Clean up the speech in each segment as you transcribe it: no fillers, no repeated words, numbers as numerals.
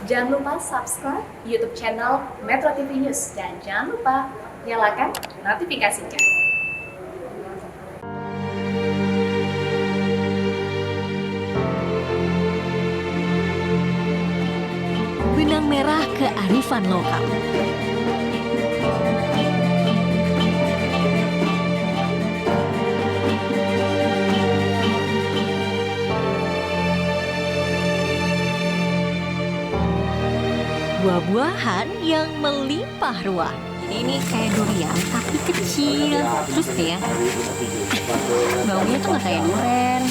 Jangan lupa subscribe YouTube channel Metro TV News dan jangan lupa nyalakan notifikasinya. Benang merah kearifan lokal. Buah-buahan yang melimpah ruah. Ini kayak durian tapi kecil. Terus ya, baunya tuh nggak kayak durian.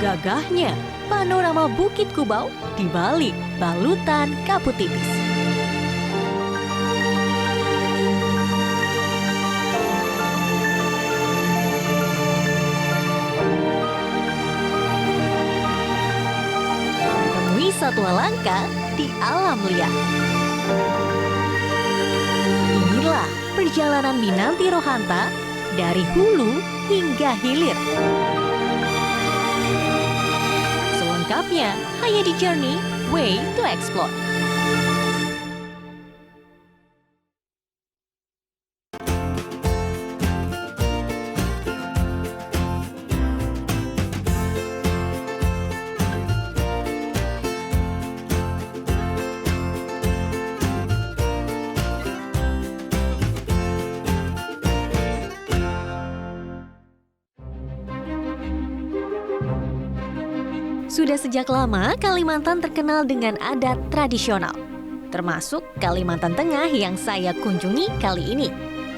Gagahnya panorama Bukit Kubau di balik balutan kabut tipis. Temui satwa langka di alam liar. Inilah perjalanan Minanti Rohanta dari hulu hingga hilir. Selengkapnya hanya di Journey Way to Explore. Sudah sejak lama Kalimantan terkenal dengan adat tradisional, termasuk Kalimantan Tengah yang saya kunjungi kali ini.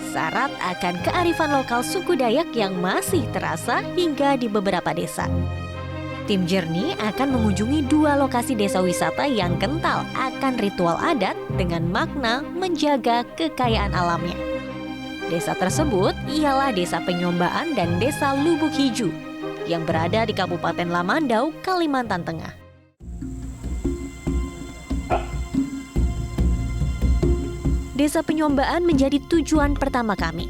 Syarat akan kearifan lokal suku Dayak yang masih terasa hingga di beberapa desa. Tim Journey akan mengunjungi 2 lokasi desa wisata yang kental akan ritual adat dengan makna menjaga kekayaan alamnya. Desa tersebut ialah Desa Penyombaan dan Desa Lubuk Hiju yang berada di Kabupaten Lamandau, Kalimantan Tengah. Desa Penyombaan menjadi tujuan pertama kami.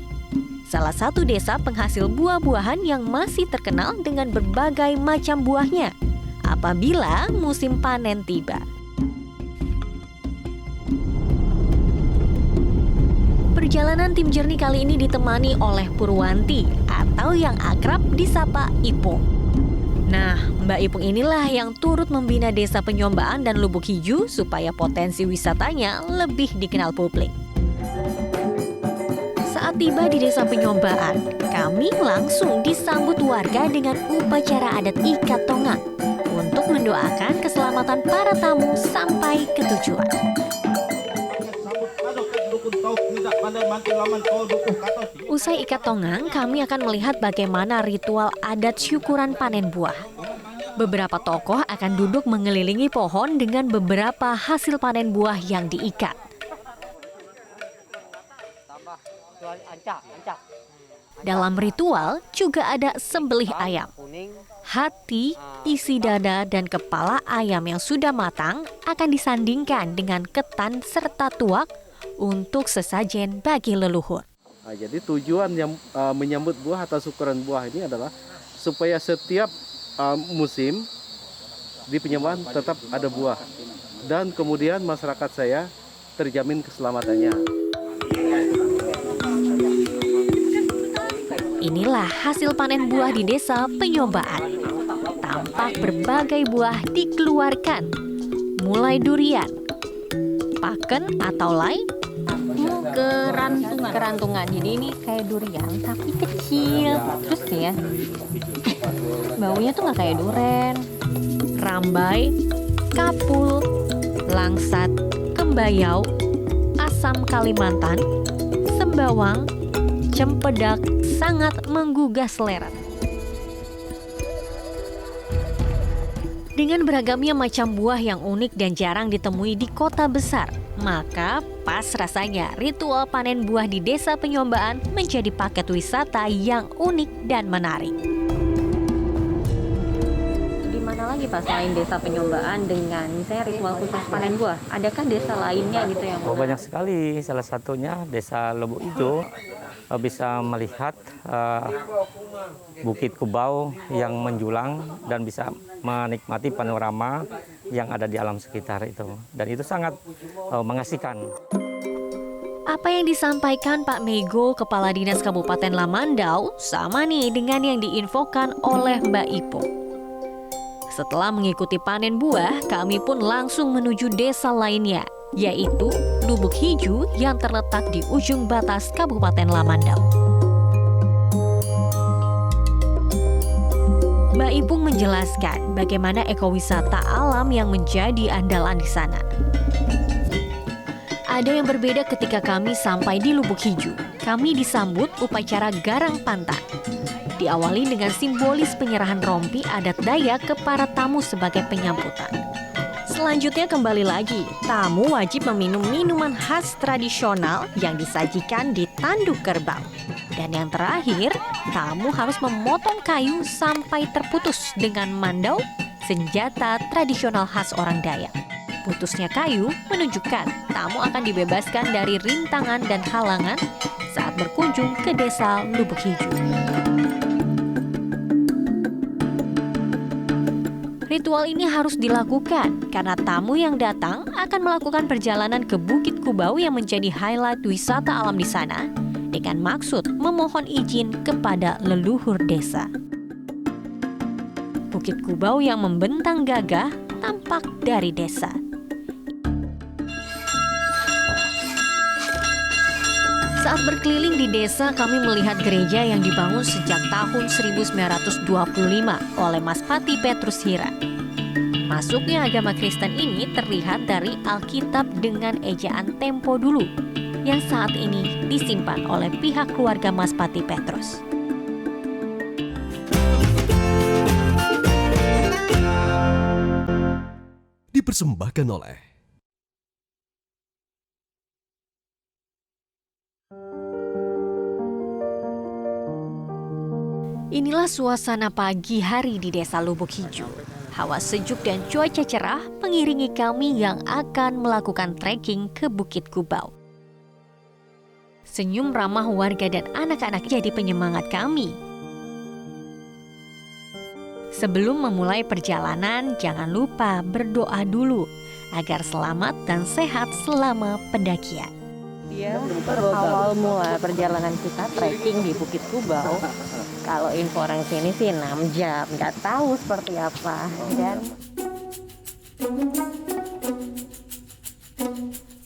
Salah satu desa penghasil buah-buahan yang masih terkenal dengan berbagai macam buahnya apabila musim panen tiba. Perjalanan tim Journey kali ini ditemani oleh Purwanti atau yang akrab disapa Ipung. Nah, Mbak Ipung inilah yang turut membina Desa Penyombaan dan Lubuk Hiju supaya potensi wisatanya lebih dikenal publik. Saat tiba di Desa Penyombaan, kami langsung disambut warga dengan upacara adat Ikat Tongang untuk mendoakan keselamatan para tamu sampai ke tujuan. Usai ikat tongang, kami akan melihat bagaimana ritual adat syukuran panen buah. Beberapa tokoh akan duduk mengelilingi pohon dengan beberapa hasil panen buah yang diikat. Dalam ritual juga ada sembelih ayam. Hati, isi dada, dan kepala ayam yang sudah matang akan disandingkan dengan ketan serta tuak untuk sesajen bagi leluhur. Nah, jadi tujuan yang menyambut buah atau syukuran buah ini adalah supaya setiap musim di Penyombaan tetap ada buah dan kemudian masyarakat saya terjamin keselamatannya. Inilah hasil panen buah di Desa Penyombaan. Tampak berbagai buah dikeluarkan, mulai durian, paken atau lai, kerantungan. Jadi ini kayak durian tapi kecil. Terus ya, baunya tuh nggak kayak durian. Rambai, kapul, langsat, kembayau, asam Kalimantan, sembawang, cempedak sangat menggugah selera. Dengan beragamnya macam buah yang unik dan jarang ditemui di kota besar, maka pas rasanya ritual panen buah di Desa Penyombaan menjadi paket wisata yang unik dan menarik. Di mana lagi, Pak, selain desa Penyombaan dengan misalnya ritual khusus panen buah, adakah desa lainnya gitu yang Oh, banyak sekali. Salah satunya Desa Lubuk Ijo bisa melihat Bukit Kubau yang menjulang dan bisa menikmati panorama yang ada di alam sekitar itu. Dan itu sangat mengasihkan. Apa yang disampaikan Pak Mego, Kepala Dinas Kabupaten Lamandau, sama nih dengan yang diinfokan oleh Mbak Ipung. Setelah mengikuti panen buah, kami pun langsung menuju desa lainnya, yaitu Lubuk Hiju yang terletak di ujung batas Kabupaten Lamandau. Mbak Ipung menjelaskan bagaimana ekowisata alam yang menjadi andalan di sana. Ada yang berbeda ketika kami sampai di Lubuk Hiju. Kami disambut upacara garang pantat. Diawali dengan simbolis penyerahan rompi adat Dayak ke para tamu sebagai penyambutan. Selanjutnya kembali lagi, tamu wajib meminum minuman khas tradisional yang disajikan di tanduk kerbau. Dan yang terakhir, tamu harus memotong kayu sampai terputus dengan mandau, senjata tradisional khas orang Dayak. Putusnya kayu menunjukkan tamu akan dibebaskan dari rintangan dan halangan saat berkunjung ke desa Lubuk Hiju. Ritual ini harus dilakukan karena tamu yang datang akan melakukan perjalanan ke Bukit Kubau yang menjadi highlight wisata alam di sana dengan maksud memohon izin kepada leluhur desa. Bukit Kubau yang membentang gagah tampak dari desa. Saat berkeliling di desa, kami melihat gereja yang dibangun sejak tahun 1925 oleh Mas Pati Petrus Hira. Masuknya agama Kristen ini terlihat dari Alkitab dengan ejaan Tempo Dulu, yang saat ini disimpan oleh pihak keluarga Mas Pati Petrus. Dipersembahkan oleh Inilah suasana pagi hari di desa Lubuk Hiju. Hawa sejuk dan cuaca cerah mengiringi kami yang akan melakukan trekking ke Bukit Kubau. Senyum ramah warga dan anak-anak jadi penyemangat kami. Sebelum memulai perjalanan, jangan lupa berdoa dulu agar selamat dan sehat selama pendakian. Awal mula perjalanan kita trekking di Bukit Kubau, kalau info orang sini sih 6 jam, nggak tahu seperti apa. Dan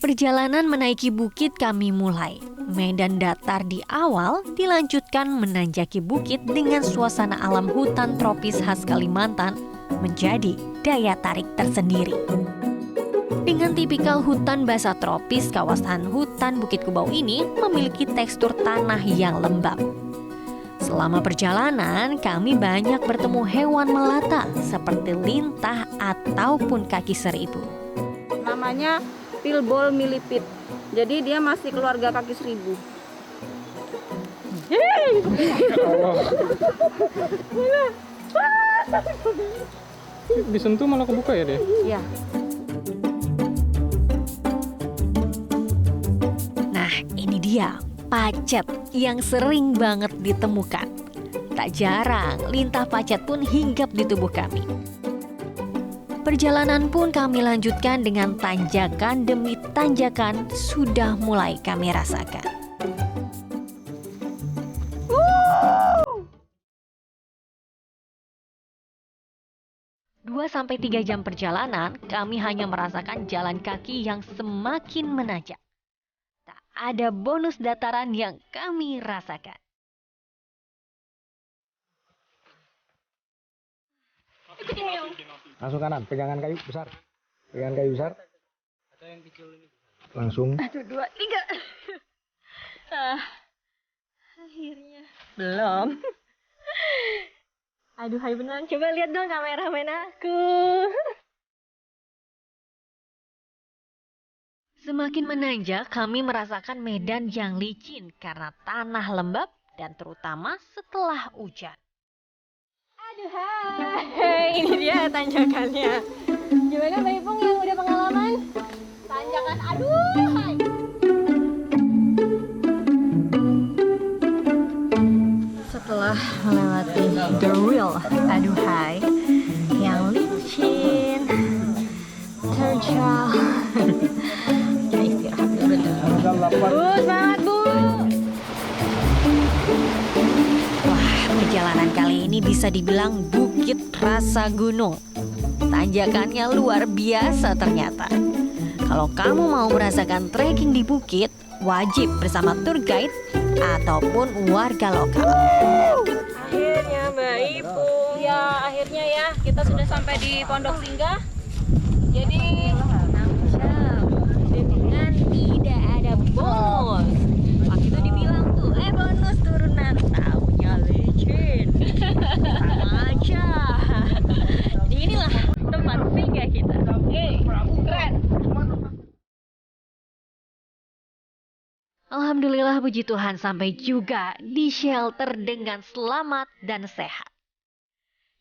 perjalanan menaiki bukit kami mulai. Medan datar di awal dilanjutkan menanjaki bukit dengan suasana alam hutan tropis khas Kalimantan menjadi daya tarik tersendiri. Dengan tipikal hutan basah tropis, kawasan hutan Bukit Kubau ini memiliki tekstur tanah yang lembab. Selama perjalanan, kami banyak bertemu hewan melata seperti lintah ataupun kaki seribu. namanya pilbol milipit. Jadi dia masih keluarga kaki seribu. Disentuh malah kebuka ya deh? Iya. Nah, ini dia pacet yang sering banget ditemukan. Tak jarang lintah pacet pun hinggap di tubuh kami. Perjalanan pun kami lanjutkan dengan tanjakan demi tanjakan sudah mulai kami rasakan. 2-3 jam perjalanan, kami hanya merasakan jalan kaki yang semakin menanjak. Tak ada bonus dataran yang kami rasakan. Langsung kanan, pegangan kayu besar. Pegangan kayu besar. Atau yang kecil ini. Langsung. 1, 2, 3. Akhirnya. Belum. Aduh, hai beneran. Coba lihat dong kameramen aku. Semakin menanjak, kami merasakan medan yang licin karena tanah lembab dan terutama setelah hujan. Aduh, hai. ini dia tanjakannya. Gimana Mbak Ipung yang udah pengalaman? Tanjakan, aduh, hai. Setelah melewati the real aduhai yang licin, terjal, kita istirahat dulu. Bu, semangat Bu. Wah, perjalanan kali ini bisa dibilang bukit rasa gunung. Tanjakannya luar biasa ternyata. Kalau kamu mau merasakan trekking di bukit, wajib bersama tour guide ataupun warga lokal. Akhirnya Mbak Ipung, ya akhirnya ya kita sudah sampai di Pondok Singgah. Jadi 6 jam dengan tidak ada bonus. Waktu itu dibilang tuh, bonus turunan, taunya licin. Sama aja. Jadi inilah tempat singgah kita. Keren. Alhamdulillah puji Tuhan sampai juga di shelter dengan selamat dan sehat.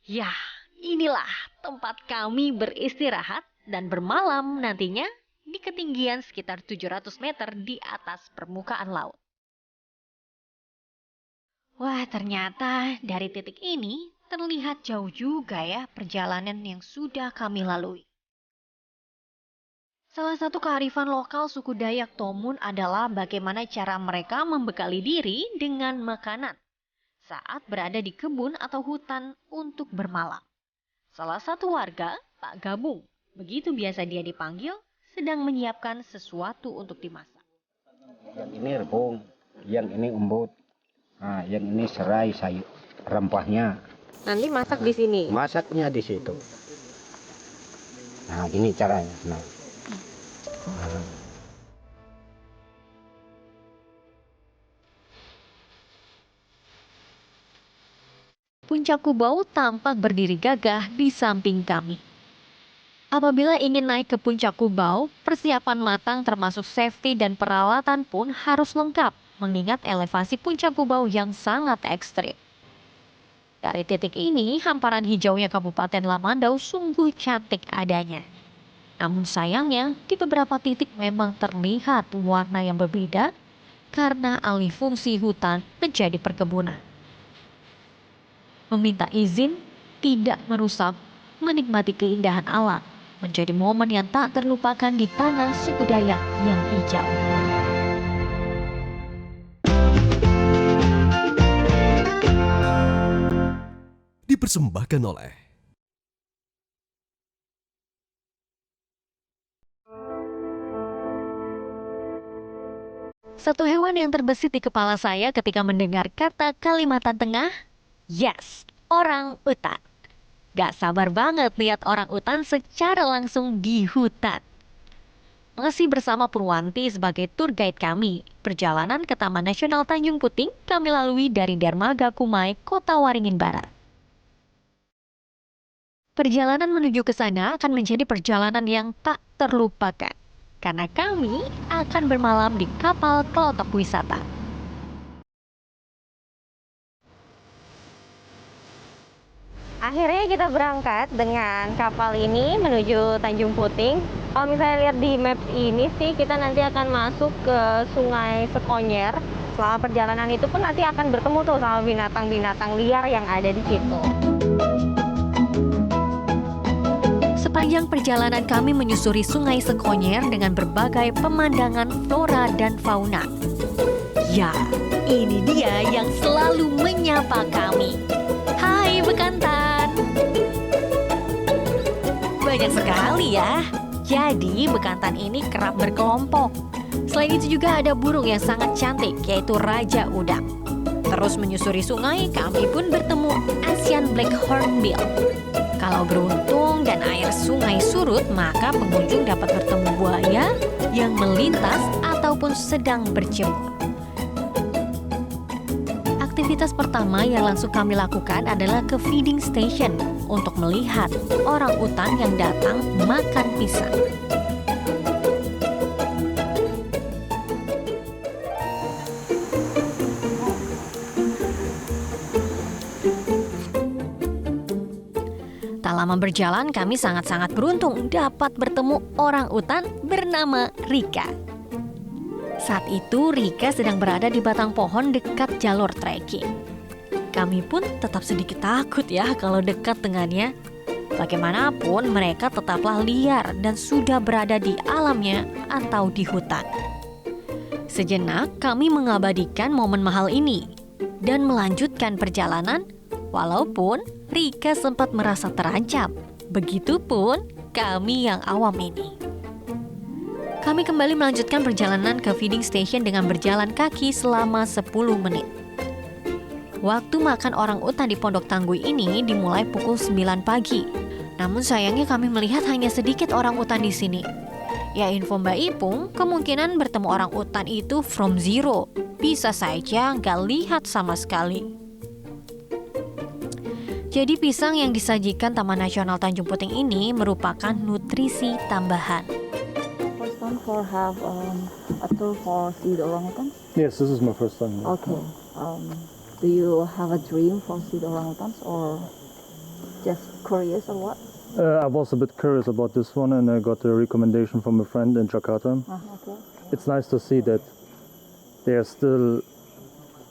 Ya, inilah tempat kami beristirahat dan bermalam nantinya di ketinggian sekitar 700 meter di atas permukaan laut. Wah, ternyata dari titik ini terlihat jauh juga ya perjalanan yang sudah kami lalui. Salah satu kearifan lokal suku Dayak Tomun adalah bagaimana cara mereka membekali diri dengan makanan saat berada di kebun atau hutan untuk bermalam. Salah satu warga, Pak Gabung, begitu biasa dia dipanggil, sedang menyiapkan sesuatu untuk dimasak. Yang ini rebung, yang ini umbut, nah, yang ini serai sayur rempahnya. Nanti masak di sini. Masaknya di situ. Nah, gini caranya. Nah. Puncak Kubau tampak berdiri gagah di samping kami. Apabila ingin naik ke Puncak Kubau, persiapan matang termasuk safety dan peralatan pun harus lengkap, mengingat elevasi Puncak Kubau yang sangat ekstrim. Dari titik ini, hamparan hijaunya Kabupaten Lamandau sungguh cantik adanya. Namun sayangnya, di beberapa titik memang terlihat warna yang berbeda karena alih fungsi hutan menjadi perkebunan. Meminta izin, tidak merusak, menikmati keindahan alam, menjadi momen yang tak terlupakan di tanah suku Dayak yang hijau. Dipersembahkan oleh Satu hewan yang terbesit di kepala saya ketika mendengar kata Kalimantan Tengah, yes, orang utan. Gak sabar banget lihat orang utan secara langsung di hutan. Masih bersama Purwanti sebagai tour guide kami, perjalanan ke Taman Nasional Tanjung Puting kami lalui dari Dermaga Kumai, Kota Waringin Barat. Perjalanan menuju ke sana akan menjadi perjalanan yang tak terlupakan, karena kami akan bermalam di kapal kelotok wisata. Akhirnya kita berangkat dengan kapal ini menuju Tanjung Puting. Kalau misalnya lihat di map ini sih, kita nanti akan masuk ke Sungai Sekonyer. Selama perjalanan itu pun nanti akan bertemu tuh sama binatang-binatang liar yang ada di situ. Sepanjang perjalanan kami menyusuri Sungai Sekonyer dengan berbagai pemandangan flora dan fauna. Ya, ini dia yang selalu menyapa kami. Hai bekantan. Banyak sekali ya. Jadi bekantan ini kerap berkelompok. Selain itu juga ada burung yang sangat cantik, yaitu Raja Udang. Terus menyusuri sungai, kami pun bertemu Asian Black Hornbill. Kalau beruntung dan air sungai surut, maka pengunjung dapat bertemu buaya yang melintas ataupun sedang berjemur. Aktivitas pertama yang langsung kami lakukan adalah ke feeding station untuk melihat orang utan yang datang makan pisang. Tak lama berjalan, kami sangat-sangat beruntung dapat bertemu orang utan bernama Rika. Saat itu Rika sedang berada di batang pohon dekat jalur trekking. Kami pun tetap sedikit takut ya kalau dekat dengannya. Bagaimanapun mereka tetaplah liar dan sudah berada di alamnya atau di hutan. Sejenak kami mengabadikan momen mahal ini dan melanjutkan perjalanan walaupun Rika sempat merasa terancam. Begitupun kami yang awam ini. Kami kembali melanjutkan perjalanan ke feeding station dengan berjalan kaki selama 10 menit. Waktu makan orang utan di Pondok Tanggui ini dimulai pukul 9 pagi. Namun sayangnya kami melihat hanya sedikit orang utan di sini. Ya info Mbak Ipung, kemungkinan bertemu orang utan itu from zero. Bisa saja nggak lihat sama sekali. Jadi pisang yang disajikan Taman Nasional Tanjung Puting ini merupakan nutrisi tambahan. First time for have a tour for see the orangutan? Yes, this is my first time. Okay. Do you have a dream for see the orangutans or just curious or what? I was a bit curious about this one, and I got a recommendation from a friend in Jakarta. Okay. It's nice to see that there's still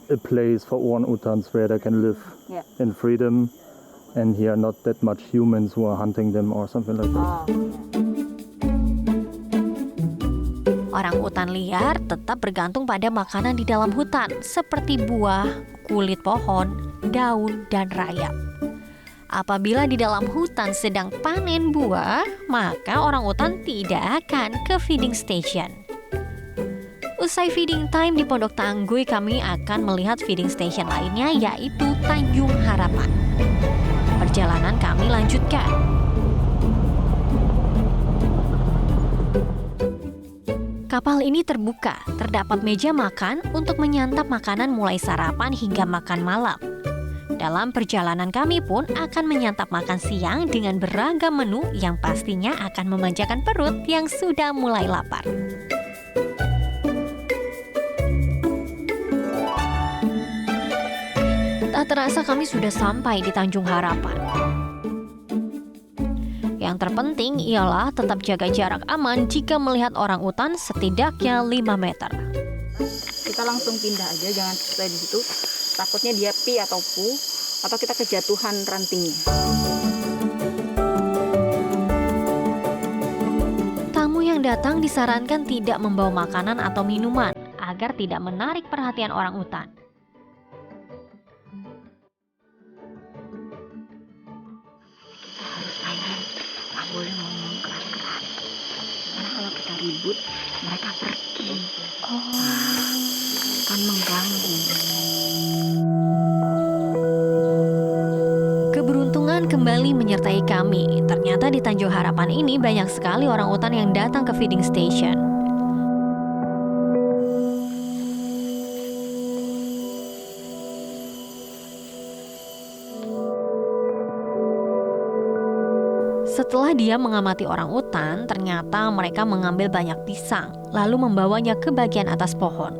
a place for orang-utans where they can live in freedom. And here not that much humans who are hunting them or something like that. Orang utan liar tetap bergantung pada makanan di dalam hutan seperti buah, kulit pohon, daun, dan rayap. Apabila di dalam hutan sedang panen buah, maka orang utan tidak akan ke feeding station. Usai feeding time di Pondok Tanggui, kami akan melihat feeding station lainnya yaitu Tanjung Harapan. Perjalanan kami lanjutkan. Kapal ini terbuka, terdapat meja makan untuk menyantap makanan mulai sarapan hingga makan malam. Dalam perjalanan kami pun akan menyantap makan siang dengan beragam menu yang pastinya akan memanjakan perut yang sudah mulai lapar. Tak terasa kami sudah sampai di Tanjung Harapan. Yang terpenting ialah tetap jaga jarak aman jika melihat orang utan setidaknya 5 meter. Kita langsung pindah aja, jangan stay di situ. Takutnya dia pi atau pu, atau kita kejatuhan rantingnya. Tamu yang datang disarankan tidak membawa makanan atau minuman agar tidak menarik perhatian orang utan. Boleh ngomong keras-keras, karena kalau kita ribut mereka pergi. Kan mengganggu. Keberuntungan kembali menyertai kami. Ternyata di Tanjung Harapan ini banyak sekali orang utan yang datang ke feeding station. Setelah dia mengamati orang utan, ternyata mereka mengambil banyak pisang, lalu membawanya ke bagian atas pohon.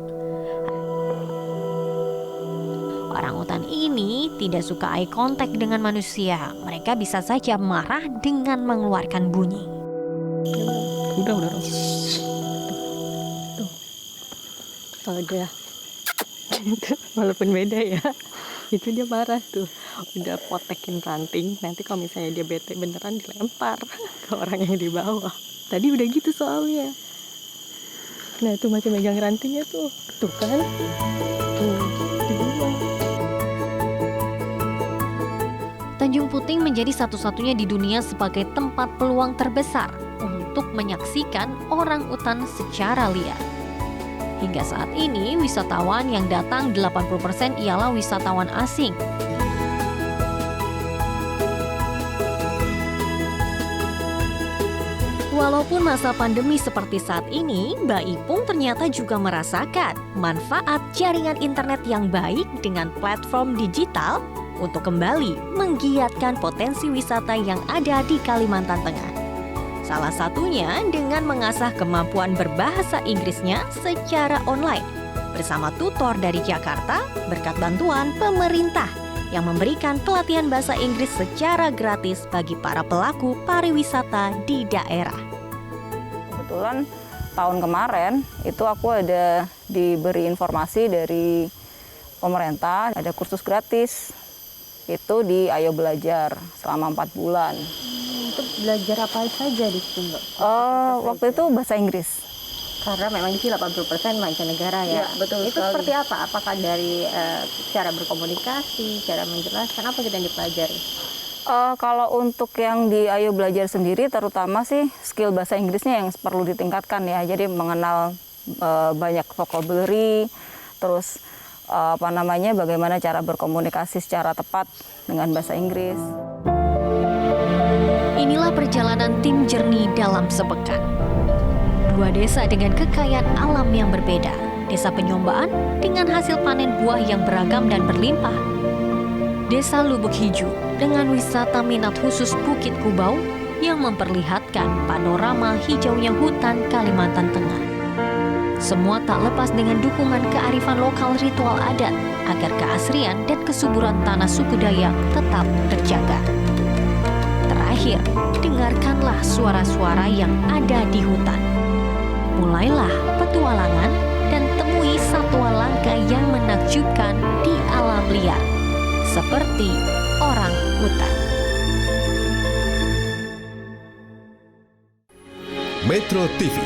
Orang utan ini tidak suka eye contact dengan manusia. Mereka bisa saja marah dengan mengeluarkan bunyi. Udah. Tuh. Udah. Walaupun beda ya. Itu dia marah tuh, udah potekin ranting, nanti kalau misalnya dia bete beneran dilempar ke orang yang di bawah. Tadi udah gitu soalnya. Nah tuh masih megang rantingnya tuh kan, tuh di bawah. Tanjung Puting menjadi satu-satunya di dunia sebagai tempat peluang terbesar untuk menyaksikan orang utan secara liar. Hingga saat ini, wisatawan yang datang 80% ialah wisatawan asing. Walaupun masa pandemi seperti saat ini, Mbak Ipung ternyata juga merasakan manfaat jaringan internet yang baik dengan platform digital untuk kembali menggiatkan potensi wisata yang ada di Kalimantan Tengah. Salah satunya dengan mengasah kemampuan berbahasa Inggrisnya secara online bersama tutor dari Jakarta berkat bantuan pemerintah yang memberikan pelatihan bahasa Inggris secara gratis bagi para pelaku pariwisata di daerah. Kebetulan tahun kemarin itu aku ada diberi informasi dari pemerintah, ada kursus gratis itu di Ayo Belajar selama 4 bulan. Itu belajar apa saja di situ, Mbak? Waktu itu bahasa Inggris. Karena memang di sini 80% mancanegara ya. Betul itu sekali. seperti apa? Apakah dari cara berkomunikasi, cara menjelaskan, apa kita yang dipelajari? Kalau untuk yang di Ayo Belajar sendiri, terutama sih skill bahasa Inggrisnya yang perlu ditingkatkan ya. Jadi mengenal banyak vocabulary, terus bagaimana cara berkomunikasi secara tepat dengan bahasa Inggris. Inilah perjalanan tim Journey dalam sepekan. 2 desa dengan kekayaan alam yang berbeda. Desa Penyombaan dengan hasil panen buah yang beragam dan berlimpah. Desa Lubuk Hijau dengan wisata minat khusus Bukit Kubau yang memperlihatkan panorama hijaunya hutan Kalimantan Tengah. Semua tak lepas dengan dukungan kearifan lokal ritual adat agar keasrian dan kesuburan tanah suku Dayak tetap terjaga. Terakhir, dengarkanlah suara-suara yang ada di hutan. Mulailah petualangan dan temui satwa langka yang menakjubkan di alam liar, seperti orang hutan. Metro TV